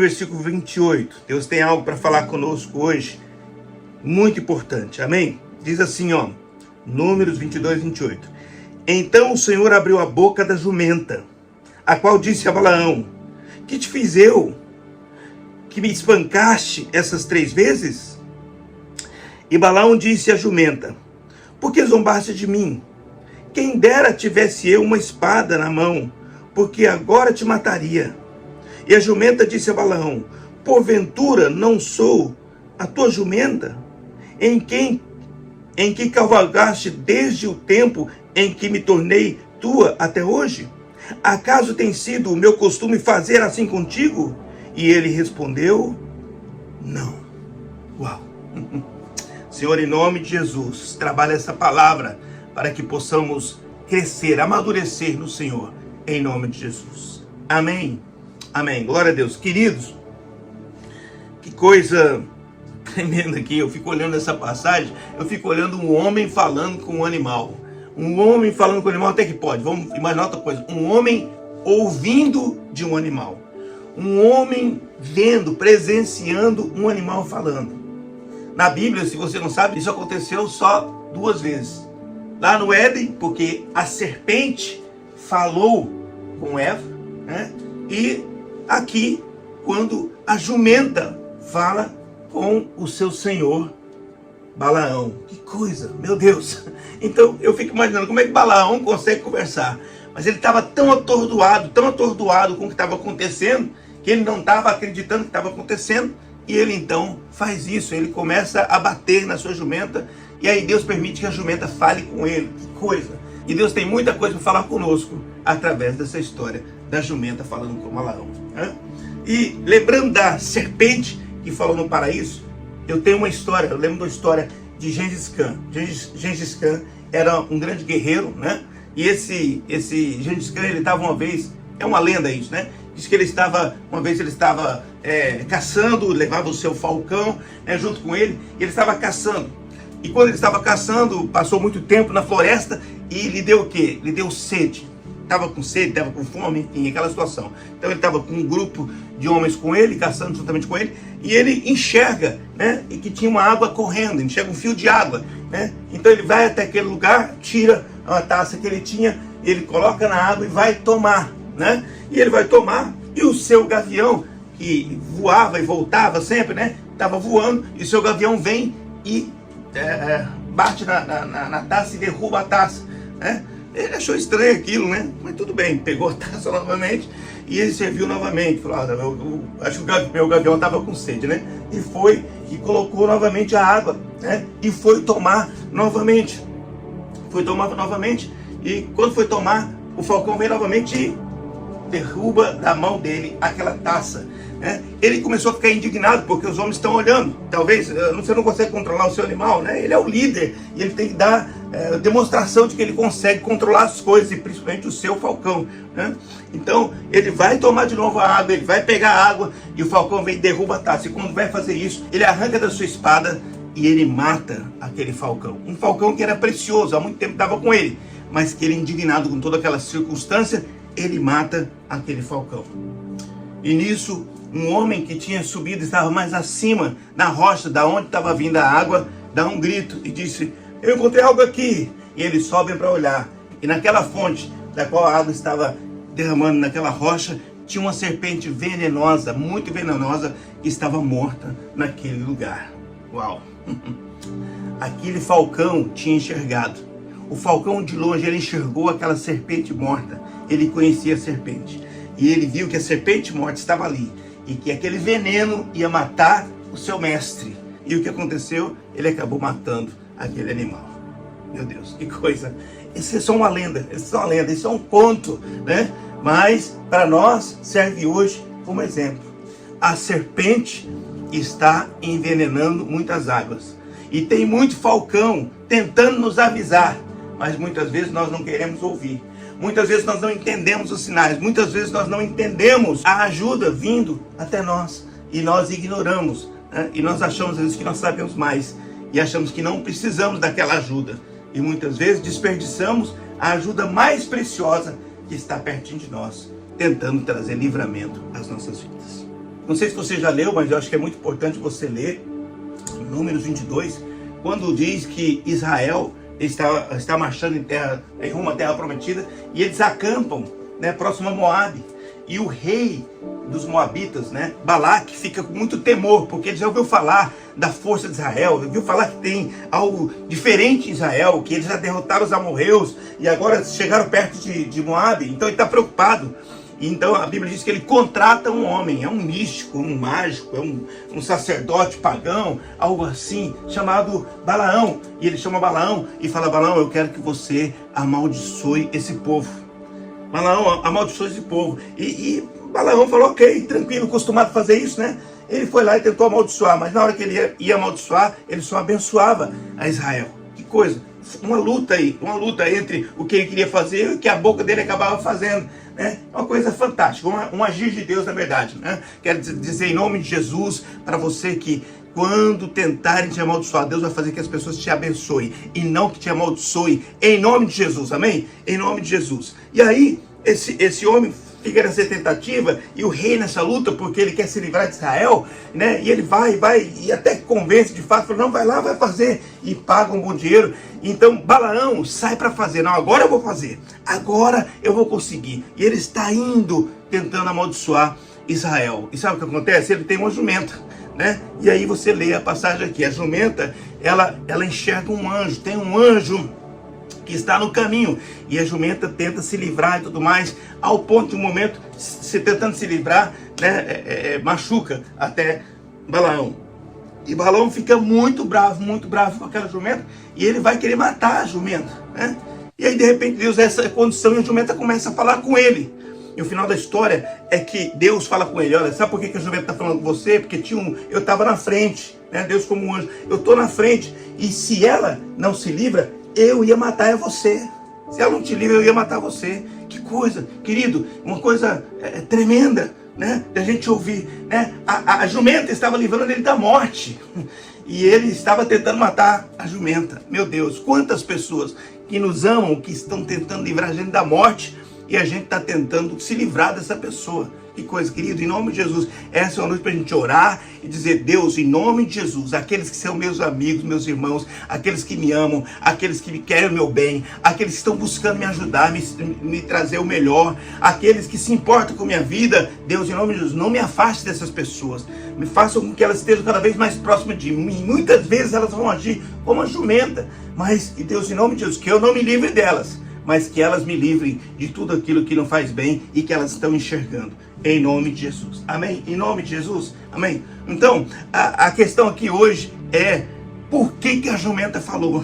Versículo 28. Deus tem algo para falar conosco hoje, muito importante, amém? Diz assim, ó, Números 22, 28. Então o Senhor abriu a boca da jumenta, a qual disse a Balaão: que te fiz eu, que me espancaste essas 3 vezes? E Balaão disse à jumenta: por que zombaste de mim? Quem dera tivesse eu uma espada na mão, porque agora te mataria. E a jumenta disse a Balaão: porventura não sou a tua jumenta, em que cavalgaste desde o tempo em que me tornei tua até hoje? Acaso tem sido o meu costume fazer assim contigo? E ele respondeu: não. Uau! Senhor, em nome de Jesus, trabalha essa palavra para que possamos crescer, amadurecer no Senhor, em nome de Jesus. Amém. Amém. Glória a Deus. Queridos, que coisa tremenda aqui. Eu fico olhando essa passagem, eu fico olhando um homem falando com um animal. Um homem falando com um animal até que pode. Vamos imaginar outra coisa. Um homem ouvindo de um animal. Um homem vendo, presenciando um animal falando. Na Bíblia, se você não sabe, isso aconteceu só 2 vezes. Lá no Éden, porque a serpente falou com Eva, né? E aqui, quando a jumenta fala com o seu senhor Balaão. Que coisa, meu Deus. Então eu fico imaginando como é que Balaão consegue conversar. Mas ele estava tão atordoado com o que estava acontecendo, que ele não estava acreditando que estava acontecendo. E ele então faz isso, ele começa a bater na sua jumenta. E aí Deus permite que a jumenta fale com ele. Que coisa. E Deus tem muita coisa para falar conosco através dessa história da jumenta falando com Balaão, né? E lembrando da serpente que falou no paraíso, eu tenho uma história, eu lembro da história de Gengis Khan. Gengis Khan era um grande guerreiro, né? E esse Gengis Khan, ele estava uma vez, é uma lenda isso, né? Diz que uma vez ele estava caçando, levava o seu falcão, né, junto com ele, e ele estava caçando. E quando ele estava caçando, passou muito tempo na floresta e lhe deu o quê? Lhe deu sede. Estava com sede, estava com fome, enfim, aquela situação. Então ele estava com um grupo de homens com ele, caçando juntamente com ele, e ele enxerga, né, e que tinha uma água correndo, enxerga um fio de água, né? Então ele vai até aquele lugar, tira uma taça que ele tinha, ele coloca na água e vai tomar, né? E ele vai tomar, e o seu gavião, que voava e voltava sempre, né, estava voando, e o seu gavião vem e bate na taça e derruba a taça, né? Ele achou estranho aquilo, né? Mas tudo bem, pegou a taça novamente e ele serviu novamente. Falou: acho que o meu gavião estava com sede, né? E foi e colocou novamente a água, né? E foi tomar novamente. Foi tomar novamente. E quando foi tomar, o falcão vem novamente e derruba da mão dele aquela taça, né? Ele começou a ficar indignado porque os homens estão olhando. Talvez você não consegue controlar o seu animal, né? Ele é o líder e ele tem que dar demonstração de que ele consegue controlar as coisas, e principalmente o seu falcão, né? Então ele vai tomar de novo a água, ele vai pegar a água e o falcão vem e derruba a taça. E quando vai fazer isso, ele arranca da sua espada e ele mata aquele falcão. Um falcão que era precioso, há muito tempo estava com ele, mas que ele, indignado com toda aquela circunstância, ele mata aquele falcão. E nisso, um homem que tinha subido, estava mais acima, na rocha, da onde estava vindo a água, dá um grito e disse: eu encontrei algo aqui. E eles sobem para olhar. E naquela fonte, da qual a água estava derramando naquela rocha, tinha uma serpente venenosa, muito venenosa, que estava morta naquele lugar. Uau! Aquele falcão tinha enxergado. O falcão de longe, ele enxergou aquela serpente morta. Ele conhecia a serpente. E ele viu que a serpente morta estava ali. E que aquele veneno ia matar o seu mestre. E o que aconteceu? Ele acabou matando aquele animal. Meu Deus, que coisa. Isso é só uma lenda. Isso é um conto, né? Mas para nós serve hoje como exemplo. A serpente está envenenando muitas águas. E tem muito falcão tentando nos avisar. Mas muitas vezes nós não queremos ouvir. Muitas vezes nós não entendemos os sinais. Muitas vezes nós não entendemos a ajuda vindo até nós. E nós ignoramos, né? E nós achamos às vezes que nós sabemos mais. E achamos que não precisamos daquela ajuda. E muitas vezes desperdiçamos a ajuda mais preciosa que está pertinho de nós, tentando trazer livramento às nossas vidas. Não sei se você já leu, mas eu acho que é muito importante você ler Números 22, quando diz que Israel está marchando em rumo à terra prometida, e eles acampam, né, próximo a Moabe. E o rei dos Moabitas, né, Balaque, fica com muito temor, porque ele já ouviu falar da força de Israel, ouviu falar que tem algo diferente em Israel, que eles já derrotaram os amorreus e agora chegaram perto de Moabe. Então ele está preocupado. Então a Bíblia diz que ele contrata um homem, é um místico, um mágico, é um sacerdote pagão, algo assim, chamado Balaão. E ele chama Balaão e fala: Balaão, eu quero que você amaldiçoe esse povo. Balaão amaldiçoou esse povo. E Balaão falou: ok, tranquilo, acostumado a fazer isso, né? Ele foi lá e tentou amaldiçoar, mas na hora que ele ia amaldiçoar, ele só abençoava a Israel. Que coisa! Uma luta entre o que ele queria fazer e o que a boca dele acabava fazendo, né? Uma coisa fantástica, um agir de Deus, na verdade, né? Quero dizer em nome de Jesus para você que quando tentarem te amaldiçoar, Deus vai fazer que as pessoas te abençoem e não que te amaldiçoem, em nome de Jesus, amém? Em nome de Jesus. E aí, esse homem fica nessa tentativa, e o rei nessa luta, porque ele quer se livrar de Israel, né? E ele vai, e até convence de fato, fala: não, vai lá, vai fazer, e paga um bom dinheiro. Então Balaão sai para fazer: não, agora eu vou fazer, agora eu vou conseguir. E ele está indo, tentando amaldiçoar Israel. E sabe o que acontece? Ele tem uma jumenta, né? E aí você lê a passagem aqui, a jumenta, ela enxerga um anjo, tem um anjo que está no caminho, e a jumenta tenta se livrar e tudo mais, ao ponto de um momento, se tentando se livrar, né, machuca até Balaão. E Balaão fica muito bravo com aquela jumenta, e ele vai querer matar a jumenta, né? E aí de repente Deus dá essa condição, e a jumenta começa a falar com ele. E o final da história é que Deus fala com ele: olha, sabe por que a jumenta está falando com você? Porque eu estava na frente, né? Deus como um anjo, eu estou na frente, e se ela não se livra, eu ia matar você. Se ela não te livra, eu ia matar você. Que coisa, querido, uma coisa tremenda, né, da gente ouvir, né? A jumenta estava livrando ele da morte, e ele estava tentando matar a jumenta. Meu Deus, quantas pessoas que nos amam, que estão tentando livrar a gente da morte, e a gente está tentando se livrar dessa pessoa. Que coisa, querido, em nome de Jesus, essa é uma noite para a gente orar e dizer: Deus, em nome de Jesus, aqueles que são meus amigos, meus irmãos, aqueles que me amam, aqueles que querem o meu bem, aqueles que estão buscando me ajudar, me trazer o melhor, aqueles que se importam com a minha vida, Deus, em nome de Jesus, não me afaste dessas pessoas, me faça com que elas estejam cada vez mais próximas de mim. Muitas vezes elas vão agir como a jumenta, mas, Deus, em nome de Jesus, que eu não me livre delas, mas que elas me livrem de tudo aquilo que não faz bem e que elas estão enxergando. Em nome de Jesus. Amém? Em nome de Jesus. Amém? Então, a questão aqui hoje é: por que a jumenta falou?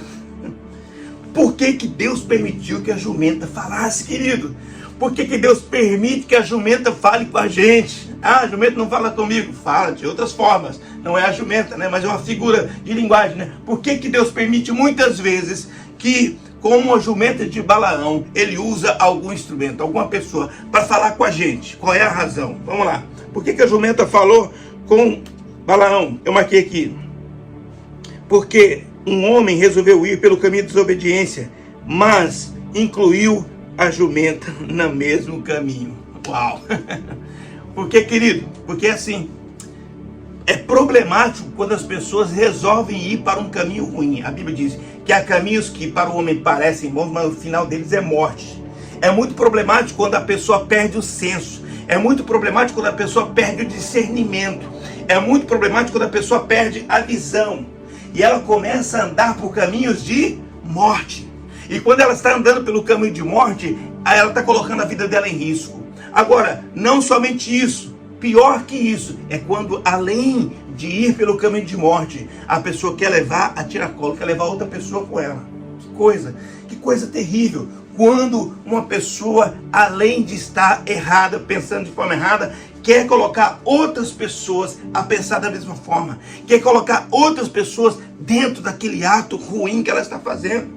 Por que Deus permitiu que a jumenta falasse, querido? Por que Deus permite que a jumenta fale com a gente? Ah, a jumenta não fala comigo. Fala de outras formas. Não é a jumenta, né? Mas é uma figura de linguagem, né? Por que Deus permite muitas vezes que, como a jumenta de Balaão, ele usa algum instrumento, alguma pessoa, para falar com a gente? Qual é a razão? Vamos lá. Por que a jumenta falou com Balaão? Eu marquei aqui: porque um homem resolveu ir pelo caminho de desobediência, mas incluiu a jumenta no mesmo caminho. Uau! Por que, querido? Porque assim, é problemático quando as pessoas resolvem ir para um caminho ruim. A Bíblia diz que há caminhos que para o homem parecem bons, mas o final deles é morte. É muito problemático quando a pessoa perde o senso. É muito problemático quando a pessoa perde o discernimento. É muito problemático quando a pessoa perde a visão. E ela começa a andar por caminhos de morte. E quando ela está andando pelo caminho de morte, ela está colocando a vida dela em risco. Agora, não somente isso. Pior que isso é quando, além de ir pelo caminho de morte, a pessoa quer levar a tiracolo, quer levar outra pessoa com ela. Que coisa terrível. Quando uma pessoa, além de estar errada, pensando de forma errada, quer colocar outras pessoas a pensar da mesma forma. Quer colocar outras pessoas dentro daquele ato ruim que ela está fazendo.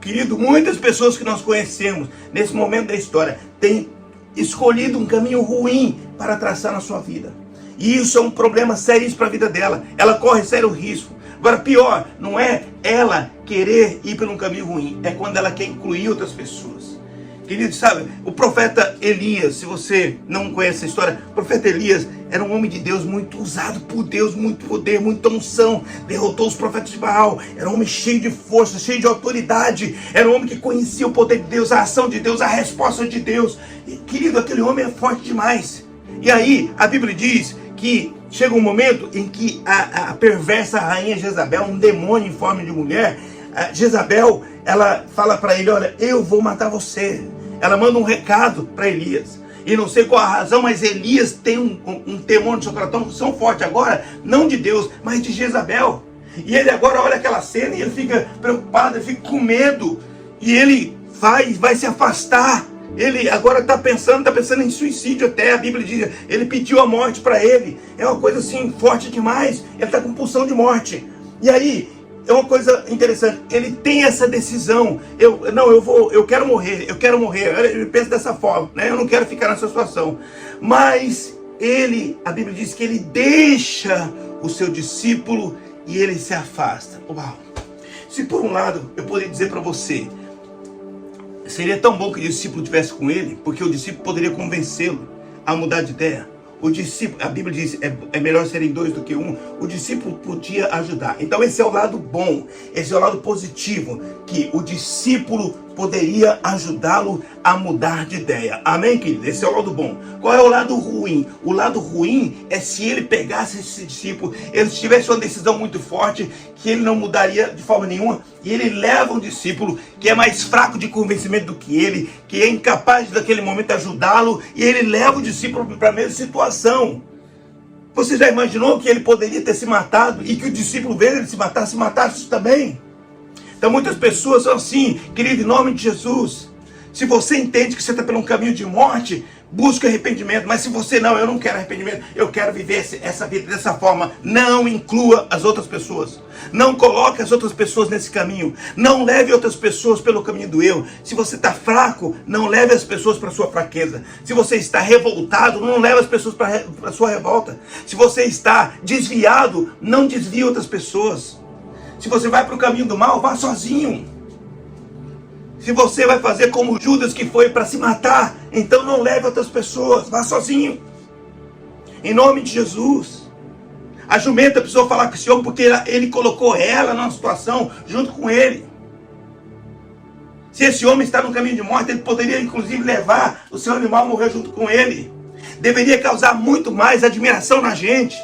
Querido, muitas pessoas que nós conhecemos nesse momento da história têm escolhido um caminho ruim para traçar na sua vida. E isso é um problema sério para a vida dela. Ela corre sério risco. Agora, pior, não é ela querer ir por um caminho ruim, é quando ela quer incluir outras pessoas. Querido, sabe, o profeta Elias, se você não conhece a história, o profeta Elias era um homem de Deus muito usado por Deus, muito poder, muita unção, derrotou os profetas de Baal, era um homem cheio de força, cheio de autoridade, era um homem que conhecia o poder de Deus, a ação de Deus, a resposta de Deus. E, querido, aquele homem é forte demais. E aí, a Bíblia diz que chega um momento em que a perversa rainha Jezabel, um demônio em forma de mulher, Jezabel, ela fala para ele, olha, eu vou matar você. Ela manda um recado para Elias. E não sei qual a razão, mas Elias tem um temor no seu coração tão forte agora, não de Deus, mas de Jezabel. E ele agora olha aquela cena e ele fica preocupado, ele fica com medo. E ele vai se afastar. Ele agora está pensando em suicídio até. A Bíblia diz, ele pediu a morte para ele. É uma coisa assim, forte demais. Ele está com pulsão de morte. E aí, é uma coisa interessante, ele tem essa decisão, eu quero morrer, ele pensa dessa forma, né? Eu não quero ficar nessa situação, mas a Bíblia diz que ele deixa o seu discípulo e ele se afasta. Uau! Se por um lado, eu poderia dizer para você, seria tão bom que o discípulo estivesse com ele, porque o discípulo poderia convencê-lo a mudar de ideia. O discípulo, a Bíblia diz, é melhor serem dois do que um. O discípulo podia ajudar. Então esse é o lado bom, esse é o lado positivo, que o discípulo poderia ajudá-lo a mudar de ideia. Amém, querido? Esse é o lado bom. Qual é o lado ruim? O lado ruim é se ele pegasse esse discípulo, ele tivesse uma decisão muito forte, que ele não mudaria de forma nenhuma, e ele leva um discípulo que é mais fraco de convencimento do que ele, que é incapaz de, naquele momento, ajudá-lo, e ele leva o discípulo para a mesma situação. Você já imaginou que ele poderia ter se matado, e que o discípulo, vendo ele se matasse também? Então muitas pessoas são assim, querido, em nome de Jesus. Se você entende que você está por um caminho de morte, busque arrependimento. Mas se você eu não quero arrependimento, eu quero viver essa vida dessa forma. Não inclua as outras pessoas. Não coloque as outras pessoas nesse caminho. Não leve outras pessoas pelo caminho do eu. Se você está fraco, não leve as pessoas para a sua fraqueza. Se você está revoltado, não leve as pessoas para a sua revolta. Se você está desviado, não desvie outras pessoas. Se você vai para o caminho do mal, vá sozinho. Se você vai fazer como Judas, que foi para se matar, então não leve outras pessoas, vá sozinho. Em nome de Jesus. A jumenta precisou falar com esse homem porque ele colocou ela numa situação junto com ele. Se esse homem está no caminho de morte, ele poderia inclusive levar o seu animal a morrer junto com ele. Deveria causar muito mais admiração na gente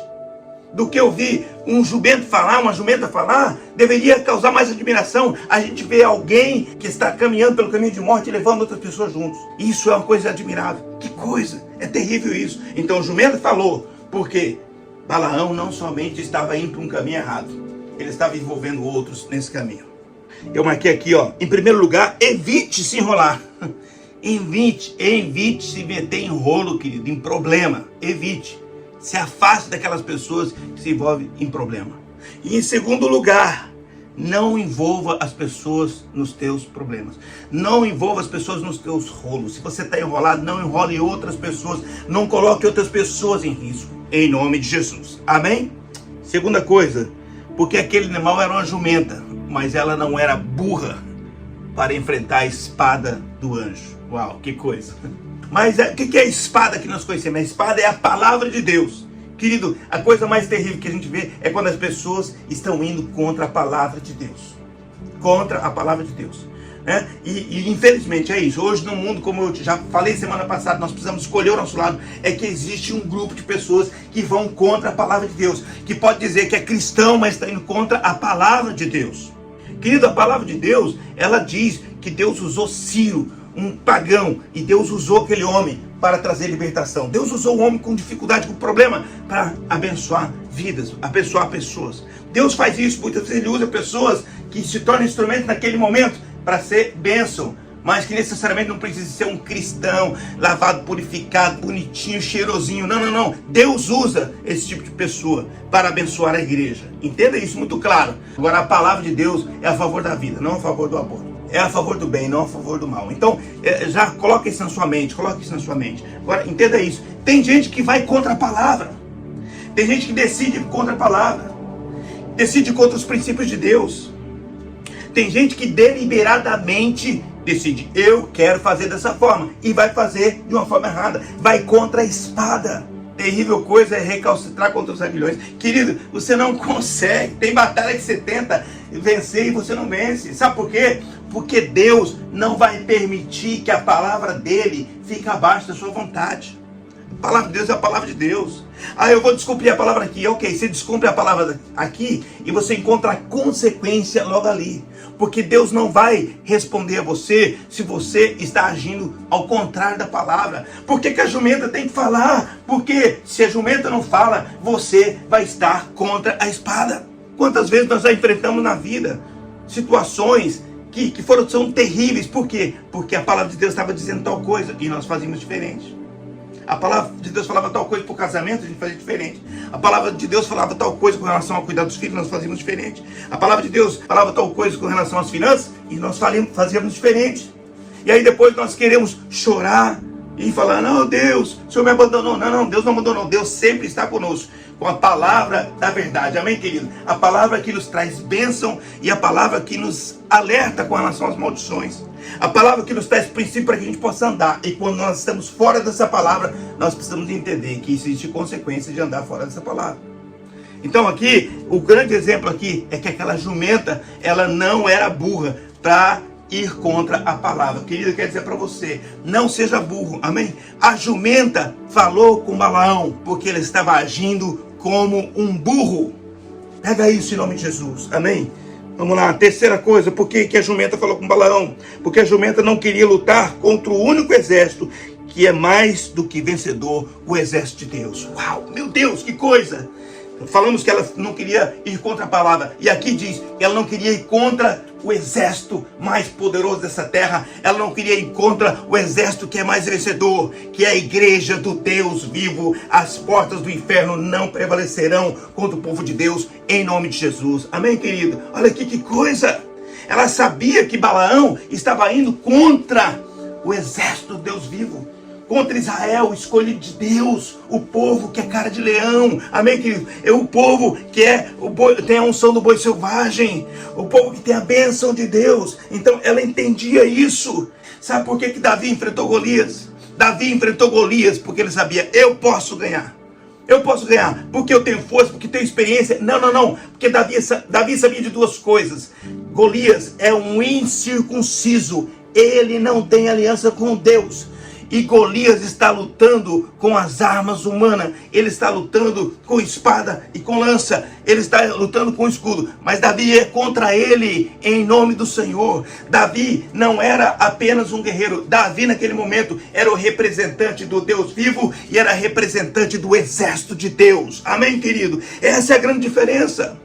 do que ouvir um jumento falar, uma jumenta falar. Deveria causar mais admiração a gente ver alguém que está caminhando pelo caminho de morte e levando outras pessoas juntos. Isso é uma coisa admirável. Que coisa! É terrível isso. Então o jumento falou, porque Balaão não somente estava indo para um caminho errado, ele estava envolvendo outros nesse caminho. Eu marquei aqui, em primeiro lugar, evite se enrolar. Evite se meter em rolo, querido, em problema. Evite. Se afaste daquelas pessoas que se envolvem em problema. E em segundo lugar, não envolva as pessoas nos teus problemas. Não envolva as pessoas nos teus rolos. Se você está enrolado, não enrole outras pessoas. Não coloque outras pessoas em risco. Em nome de Jesus. Amém? Segunda coisa, porque aquele animal era uma jumenta, mas ela não era burra para enfrentar a espada do anjo. Uau, que coisa! Mas o que é a espada que nós conhecemos? A espada é a palavra de Deus. Querido, a coisa mais terrível que a gente vê é quando as pessoas estão indo contra a palavra de Deus. Contra a palavra de Deus. Né? E infelizmente é isso. Hoje no mundo, como eu já falei semana passada, nós precisamos escolher o nosso lado. É que existe um grupo de pessoas que vão contra a palavra de Deus. Que pode dizer que é cristão, mas está indo contra a palavra de Deus. Querido, a palavra de Deus, ela diz que Deus usou Ciro, um pagão, e Deus usou aquele homem para trazer libertação. Deus usou o homem com dificuldade, com problema, para abençoar vidas, abençoar pessoas. Deus faz isso, muitas vezes ele usa pessoas que se tornam instrumentos naquele momento para ser bênção, mas que necessariamente não precisa ser um cristão, lavado, purificado, bonitinho, cheirosinho. Não. Deus usa esse tipo de pessoa para abençoar a igreja. Entenda isso muito claro. Agora, a palavra de Deus é a favor da vida, não a favor do aborto. É a favor do bem, não a favor do mal. Então, já coloque isso na sua mente, Agora, entenda isso. Tem gente que vai contra a palavra. Tem gente que decide contra a palavra. Decide contra os princípios de Deus. Tem gente que deliberadamente decide, eu quero fazer dessa forma, e vai fazer de uma forma errada, vai contra a espada. Terrível coisa é recalcitrar contra os aguilhões. Querido, você não consegue. Tem batalha que você tenta vencer e você não vence. Sabe por quê? Porque Deus não vai permitir que a palavra dele fique abaixo da sua vontade. A palavra de Deus é a palavra de Deus. Eu vou descumprir a palavra aqui. Ok, você descumpre a palavra aqui e você encontra a consequência logo ali. Porque Deus não vai responder a você se você está agindo ao contrário da palavra. Por que a jumenta tem que falar? Porque se a jumenta não fala, você vai estar contra a espada. Quantas vezes nós já enfrentamos na vida situações que são terríveis. Por quê? Porque a palavra de Deus estava dizendo tal coisa e nós fazíamos diferente. A palavra de Deus falava tal coisa para o casamento, a gente fazia diferente. A palavra de Deus falava tal coisa com relação a cuidar dos filhos, nós fazíamos diferente. A palavra de Deus falava tal coisa com relação às finanças e nós fazíamos diferente. E aí depois nós queremos chorar e falar, não, Deus, o Senhor me abandonou. Não, Deus não abandonou. Deus sempre está conosco com a palavra da verdade. Amém, querido? A palavra que nos traz bênção e a palavra que nos alerta com relação às maldições. A palavra que nos traz princípio para que a gente possa andar. E quando nós estamos fora dessa palavra, nós precisamos entender que existe consequência de andar fora dessa palavra. Então aqui, o grande exemplo aqui é que aquela jumenta, ela não era burra para ir contra a palavra. Querido, quer dizer para você, não seja burro, amém? A jumenta falou com Balaão, porque ele estava agindo como um burro. Pega isso em nome de Jesus, amém? Vamos lá, terceira coisa, por que a jumenta falou com Balaão? Porque a jumenta não queria lutar contra o único exército que é mais do que vencedor, o exército de Deus. Uau, meu Deus, que coisa! Falamos que ela não queria ir contra a palavra. E aqui diz que ela não queria ir contra o exército mais poderoso dessa terra. Ela não queria ir contra o exército que é mais vencedor, que é a igreja do Deus vivo. As portas do inferno não prevalecerão contra o povo de Deus, em nome de Jesus. Amém, querido? Olha aqui que coisa. Ela sabia que Balaão estava indo contra o exército do Deus vivo. Contra Israel, o escolhido de Deus, o povo que é cara de leão, amém, querido? É o povo que tem a unção do boi selvagem, o povo que tem a bênção de Deus. Então ela entendia isso. Sabe por que Davi enfrentou Golias? Davi enfrentou Golias porque ele sabia, eu posso ganhar. Eu posso ganhar porque eu tenho força, porque tenho experiência. Não. Porque Davi sabia de duas coisas. Golias é um incircunciso. Ele não tem aliança com Deus. E Golias está lutando com as armas humanas. Ele está lutando com espada e com lança. Ele está lutando com escudo. Mas Davi é contra ele em nome do Senhor. Davi não era apenas um guerreiro. Davi naquele momento era o representante do Deus vivo e era representante do exército de Deus. Amém, querido? Essa é a grande diferença.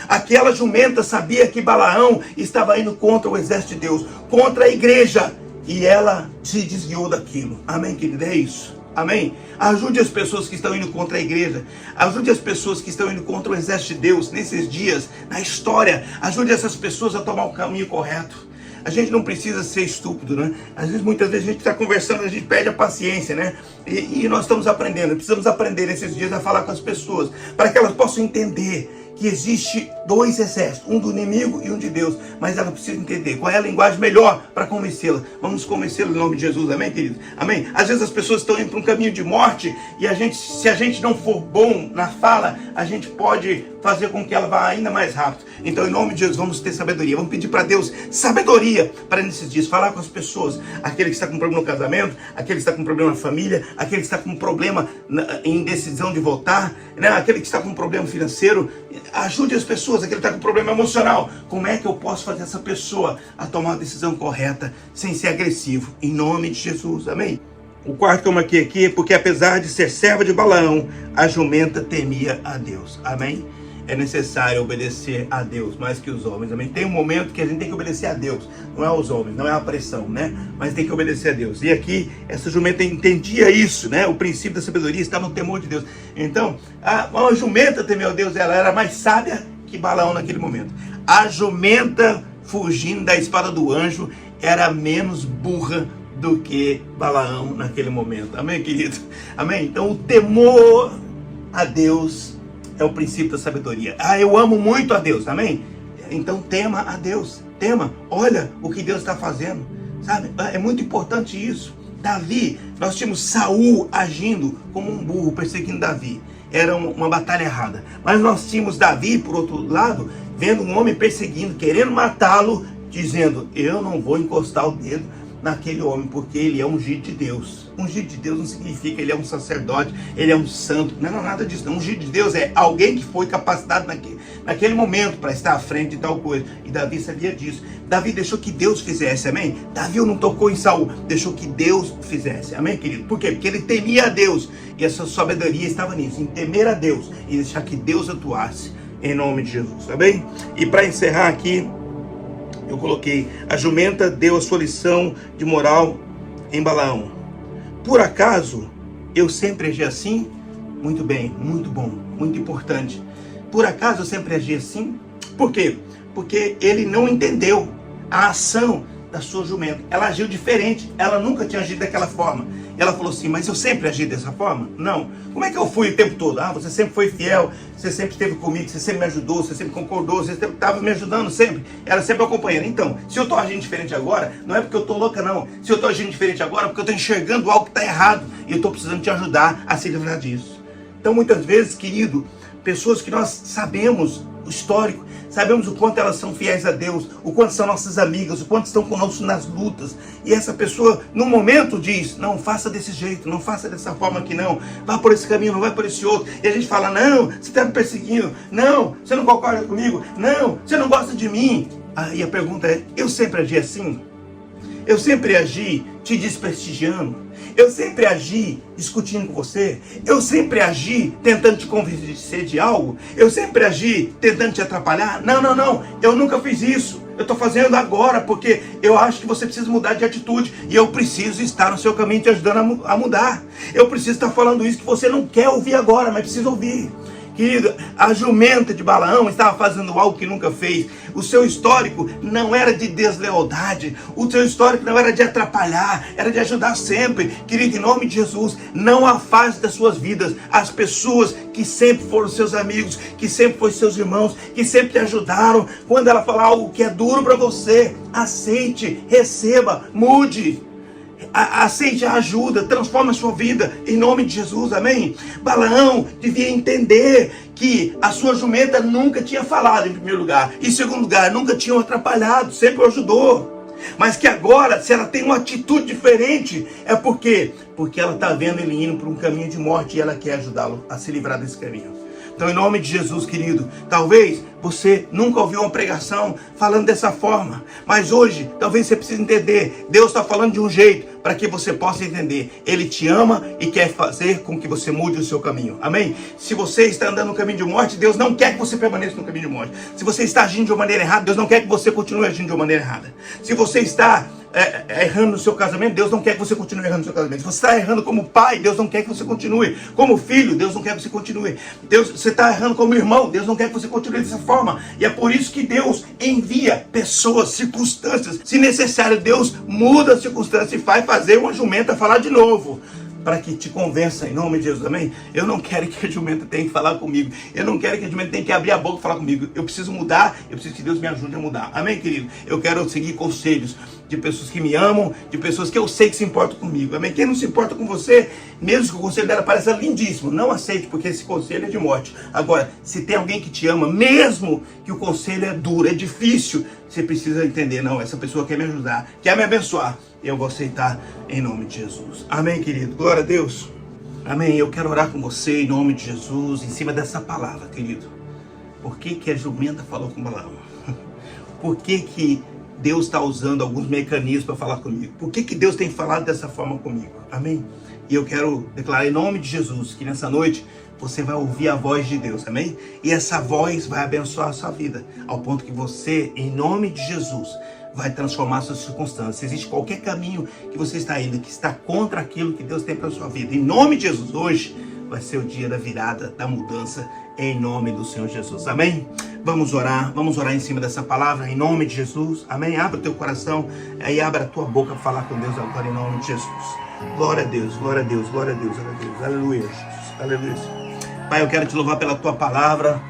Aquela jumenta sabia que Balaão estava indo contra o exército de Deus, contra a igreja. E ela se desviou daquilo. Amém, querido? É isso. Amém? Ajude as pessoas que estão indo contra a igreja. Ajude as pessoas que estão indo contra o exército de Deus nesses dias, na história. Ajude essas pessoas a tomar o caminho correto. A gente não precisa ser estúpido, né? Às vezes, muitas vezes a gente está conversando, a gente perde a paciência, né? E nós estamos aprendendo. Precisamos aprender nesses dias a falar com as pessoas, para que elas possam entender que existe dois exércitos, um do inimigo e um de Deus, mas ela precisa entender qual é a linguagem melhor para convencê-la. Vamos convencê-la em nome de Jesus, amém, querido? Amém? Às vezes as pessoas estão indo para um caminho de morte e se a gente não for bom na fala, a gente pode fazer com que ela vá ainda mais rápido. Então, em nome de Jesus, vamos ter sabedoria. Vamos pedir para Deus sabedoria para nesses dias falar com as pessoas. Aquele que está com problema no casamento, aquele que está com problema na família, aquele que está com problema em decisão de votar, né? Aquele que está com problema financeiro. Ajude as pessoas, aquele que está com problema emocional. Como é que eu posso fazer essa pessoa a tomar a decisão correta sem ser agressivo? Em nome de Jesus, amém? O quarto que eu marquei aqui é porque apesar de ser serva de Balaão, a jumenta temia a Deus, amém? É necessário obedecer a Deus mais que os homens, amém? Tem um momento que a gente tem que obedecer a Deus, não é aos homens, não é a pressão, né? Mas tem que obedecer a Deus. E aqui, essa jumenta entendia isso, né? O princípio da sabedoria está no temor de Deus. Então, a jumenta temeu a Deus, ela era mais sábia que Balaão naquele momento. A jumenta, fugindo da espada do anjo, era menos burra do que Balaão naquele momento. Amém, querido? Amém? Então, o temor a Deus é o princípio da sabedoria. Eu amo muito a Deus, amém? Então tema a Deus, tema, olha o que Deus está fazendo. sabe? É muito importante isso. Davi, nós tínhamos Saul agindo como um burro, perseguindo Davi. Era uma batalha errada. Mas nós tínhamos Davi, por outro lado, vendo um homem perseguindo, querendo matá-lo, dizendo, eu não vou encostar o dedo naquele homem, porque ele é ungido de Deus. Ungido de Deus não significa ele é um sacerdote, ele é um santo, não, nada disso não. Ungido de Deus é alguém que foi capacitado naquele momento para estar à frente de tal coisa. E Davi sabia disso. Davi deixou que Deus fizesse, amém? Davi não tocou em Saul, deixou que Deus fizesse, amém, querido? Por quê? Porque ele temia a Deus, e essa sabedoria estava nisso, em temer a Deus e deixar que Deus atuasse, em nome de Jesus, amém? E para encerrar aqui, eu coloquei, a jumenta deu a sua lição de moral em Balaão. Por acaso eu sempre agi assim? Muito bem, muito bom, muito importante. Por acaso eu sempre agi assim? Por quê? Porque ele não entendeu a ação da sua jumenta. Ela agiu diferente, ela nunca tinha agido daquela forma. E ela falou assim, mas eu sempre agi dessa forma? Não. Como é que eu fui o tempo todo? Ah, você sempre foi fiel, você sempre esteve comigo, você sempre me ajudou, você sempre concordou, você sempre estava me ajudando sempre. Ela sempre acompanhando. Então, se eu estou agindo diferente agora, não é porque eu estou louca não. Se eu estou agindo diferente agora, é porque eu estou enxergando algo que está errado. E eu estou precisando te ajudar a se livrar disso. Então, muitas vezes, querido, pessoas que nós sabemos o histórico, sabemos o quanto elas são fiéis a Deus, o quanto são nossas amigas, o quanto estão conosco nas lutas. E essa pessoa, no momento, diz, não, faça desse jeito, não faça dessa forma aqui não. Vá por esse caminho, não vai por esse outro. E a gente fala, não, você está me perseguindo. Não, você não concorda comigo. Não, você não gosta de mim. Aí a pergunta é, eu sempre agi assim? Eu sempre agi te desprestigiando? Eu sempre agi discutindo com você? Eu sempre agi tentando te convencer de algo? Eu sempre agi tentando te atrapalhar? Não, não, não. Eu nunca fiz isso. Eu estou fazendo agora porque eu acho que você precisa mudar de atitude. E eu preciso estar no seu caminho te ajudando a mudar. Eu preciso estar falando isso que você não quer ouvir agora, mas precisa ouvir. Querido, a jumenta de Balaão estava fazendo algo que nunca fez. O seu histórico não era de deslealdade. O seu histórico não era de atrapalhar. Era de ajudar sempre. Querido, em nome de Jesus, não afaste das suas vidas as pessoas que sempre foram seus amigos, que sempre foram seus irmãos, que sempre te ajudaram. Quando ela falar algo que é duro para você, aceite, receba, mude. Aceite a ajuda, transforma a sua vida em nome de Jesus, amém? Balaão devia entender que a sua jumenta nunca tinha falado em primeiro lugar, em segundo lugar, nunca tinha atrapalhado, sempre o ajudou, mas que agora, se ela tem uma atitude diferente, é porque ela está vendo ele indo por um caminho de morte e ela quer ajudá-lo a se livrar desse caminho. Então, em nome de Jesus, querido, talvez você nunca ouviu uma pregação falando dessa forma, mas hoje, talvez você precise entender, Deus está falando de um jeito para que você possa entender. Ele te ama e quer fazer com que você mude o seu caminho, amém? Se você está andando no caminho de morte, Deus não quer que você permaneça no caminho de morte. Se você está agindo de uma maneira errada, Deus não quer que você continue agindo de uma maneira errada. Se você está errando no seu casamento, Deus não quer que você continue errando no seu casamento. Se você está errando como pai, Deus não quer que você continue. Como filho, Deus não quer que você continue. Você está errando como irmão, Deus não quer que você continue dessa forma. E é por isso que Deus envia pessoas, circunstâncias. Se necessário, Deus muda a circunstância e vai fazer uma jumenta falar de novo, para que te convença em nome de Jesus, amém? Eu não quero que a jumenta tenha que falar comigo. Eu não quero que a jumenta tenha que abrir a boca e falar comigo. Eu preciso mudar, eu preciso que Deus me ajude a mudar. Amém, querido? Eu quero seguir conselhos de pessoas que me amam, de pessoas que eu sei que se importam comigo. Amém? Quem não se importa com você, mesmo que o conselho dela pareça lindíssimo, não aceite, porque esse conselho é de morte. Agora, se tem alguém que te ama, mesmo que o conselho é duro, é difícil, você precisa entender, não, essa pessoa quer me ajudar, quer me abençoar. Eu vou aceitar em nome de Jesus. Amém, querido? Glória a Deus. Amém. Eu quero orar com você em nome de Jesus, em cima dessa palavra, querido. Por que a jumenta falou com Balaão? Por que Deus está usando alguns mecanismos para falar comigo? Por que Deus tem falado dessa forma comigo? Amém? E eu quero declarar em nome de Jesus que nessa noite você vai ouvir a voz de Deus, amém? E essa voz vai abençoar a sua vida, ao ponto que você, em nome de Jesus, vai transformar suas circunstâncias. Se existe qualquer caminho que você está indo, que está contra aquilo que Deus tem para a sua vida, em nome de Jesus, hoje vai ser o dia da virada, da mudança, em nome do Senhor Jesus, amém? Vamos orar em cima dessa palavra, em nome de Jesus, amém? Abra o teu coração e abra a tua boca para falar com Deus agora, em nome de Jesus. Glória a Deus, glória a Deus, glória a Deus, glória a Deus, aleluia, Jesus, aleluia. Pai, eu quero te louvar pela tua palavra,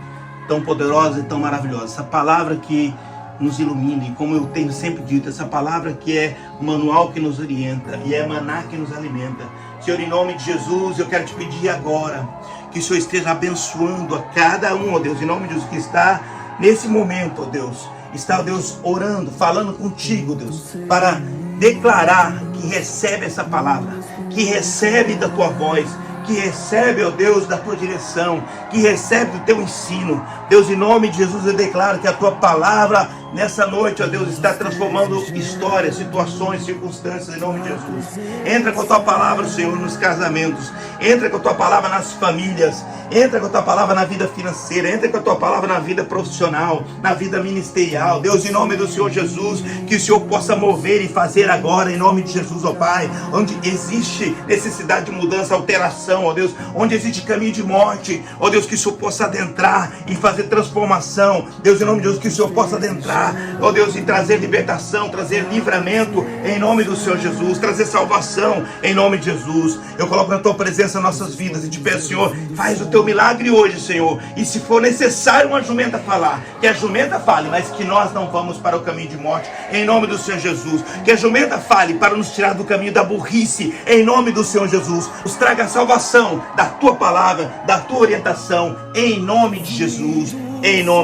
tão poderosa e tão maravilhosa, essa palavra que nos ilumine, como eu tenho sempre dito, essa palavra que é manual que nos orienta e é maná que nos alimenta. Senhor, em nome de Jesus, eu quero te pedir agora que o Senhor esteja abençoando a cada um, ó Deus, em nome de Jesus, que está nesse momento, ó Deus, está, ó Deus, orando, falando contigo, Deus, para declarar que recebe essa palavra, que recebe da tua voz, que recebe, ó Deus, da tua direção, que recebe do teu ensino. Deus, em nome de Jesus, eu declaro que a tua palavra nessa noite, ó Deus, está transformando histórias, situações, circunstâncias, em nome de Jesus. Entra com a tua palavra, Senhor, nos casamentos. Entra com a tua palavra nas famílias. Entra com a tua palavra na vida financeira. Entra com a tua palavra na vida profissional, na vida ministerial. Deus, em nome do Senhor Jesus, que o Senhor possa mover e fazer agora, em nome de Jesus, ó Pai, onde existe necessidade de mudança, alteração, ó Deus, onde existe caminho de morte, ó Deus, que o Senhor possa adentrar e fazer transformação. Deus, em nome de Jesus, que o Senhor possa adentrar, ó Deus, e trazer libertação, trazer livramento, em nome do Senhor Jesus, trazer salvação, em nome de Jesus. Eu coloco na tua presença nossas vidas e te peço, Senhor, faz o teu milagre hoje, Senhor, e se for necessário uma jumenta falar, que a jumenta fale, mas que nós não vamos para o caminho de morte, em nome do Senhor Jesus. Que a jumenta fale para nos tirar do caminho da burrice, em nome do Senhor Jesus. Nos traga a salvação da tua palavra, da tua orientação, em nome de Jesus, em nome